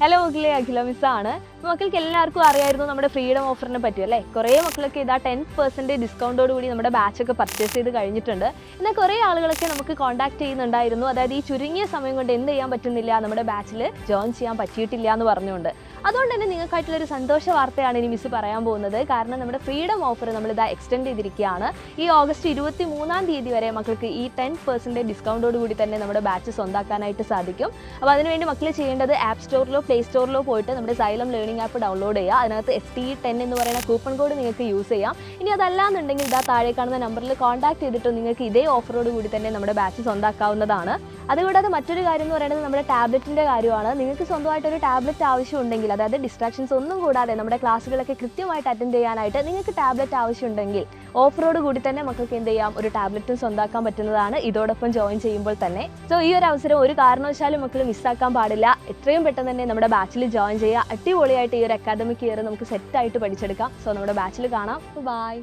Hello മക്കളെ, അഖില മിസ്സാണ്. മക്കൾക്ക് എല്ലാവർക്കും അറിയായിരുന്നു നമ്മുടെ ഫ്രീഡം ഓഫറിനെ പറ്റി അല്ലേ. കുറേ മക്കളൊക്കെ ഇതാ 10% ഡിസ്കൗണ്ടോട് കൂടി നമ്മുടെ ബാച്ചൊക്കെ പർച്ചേസ് ചെയ്ത് കഴിഞ്ഞിട്ടുണ്ട്. എന്നാൽ കുറേ ആളുകളൊക്കെ നമുക്ക് കോൺടാക്ട് ചെയ്യുന്നുണ്ടായിരുന്നു, അതായത് ഈ ചുരുങ്ങിയ സമയം കൊണ്ട് എന്ത് ചെയ്യാൻ പറ്റുന്നില്ല, നമ്മുടെ ബാച്ചിൽ ജോയിൻ ചെയ്യാൻ പറ്റിയിട്ടില്ല എന്ന് പറഞ്ഞുകൊണ്ട്. അതുകൊണ്ട് തന്നെ നിങ്ങൾക്കായിട്ടുള്ളൊരു സന്തോഷ വാർത്തയാണ് ഇനി മിസ് പറയാൻ പോകുന്നത്. കാരണം നമ്മുടെ ഫ്രീഡം ഓഫർ നമ്മളിതാ എക്സ്റ്റെൻഡ് ചെയ്തിരിക്കുകയാണ്. ഈ ഓഗസ്റ്റ് 23 വരെ മക്കൾക്ക് ഈ 10% ഡിസ്കൗണ്ടോട് കൂടി തന്നെ നമ്മുടെ ബാച്ച് സ്വന്തമാക്കാനായിട്ട് സാധിക്കും. അപ്പോൾ അതിനുവേണ്ടി മക്കൾ ചെയ്യേണ്ടത് ആപ്പ് സ്റ്റോറിലോ പ്ലേ സ്റ്റോറിലോ പോയിട്ട് നമ്മുടെ സൈലം ലേണിംഗ് ആപ്പ് ഡൗൺലോഡ് ചെയ്യുക. അതിനകത്ത് STE10 എന്ന് പറയുന്ന കൂപ്പൺ കോഡ് നിങ്ങൾക്ക് യൂസ് ചെയ്യാം. ഇനി അതല്ലാന്നുണ്ടെങ്കിൽ ഇതാ താഴെ കാണുന്ന നമ്പറിൽ കോൺടാക്ട് ചെയ്തിട്ട് നിങ്ങൾക്ക് ഇതേ ഓഫറോട് കൂടി തന്നെ നമ്മുടെ ബാച്ച് സ്വന്തമാക്കാവുന്നതാണ്. അതുകൂടാതെ മറ്റൊരു കാര്യം എന്ന് പറയുന്നത് നമ്മുടെ ടാബ്ലറ്റിൻ്റെ കാര്യമാണ്. നിങ്ങൾക്ക് സ്വന്തമായിട്ടൊരു ടാബ്ലറ്റ് ആവശ്യമുണ്ടെങ്കിൽ, അതായത് ഡിസ്ട്രാക്ഷൻസ് ഒന്നും കൂടാതെ നമ്മുടെ ക്ലാസ്സുകളൊക്കെ കൃത്യമായിട്ട് അറ്റൻഡ് ചെയ്യാനായിട്ട് നിങ്ങൾക്ക് ടാബ്ലറ്റ് ആവശ്യമുണ്ടെങ്കിൽ ഓഫറോട് കൂടി തന്നെ മക്കൾക്ക് എന്ത് ചെയ്യാം, ഒരു ടാബ്ലറ്റും സ്വന്തമാക്കാൻ പറ്റുന്നതാണ് ഇതോടൊപ്പം ജോയിൻ ചെയ്യുമ്പോൾ തന്നെ. സോ ഈ ഒരു അവസരം ഒരു കാരണവശാലും മക്കൾ മിസ്സാക്കാൻ പാടില്ല. എത്രയും പെട്ടെന്ന് തന്നെ നമ്മുടെ ബാച്ചിൽ ജോയിൻ ചെയ്യുക. അടിപൊളിയായിട്ട് ഈ ഒരു അക്കാദമിക് ഇയർ നമുക്ക് സെറ്റായിട്ട് പഠിച്ചെടുക്കാം. സോ നമ്മുടെ ബാച്ചിൽ കാണാം. ബൈ.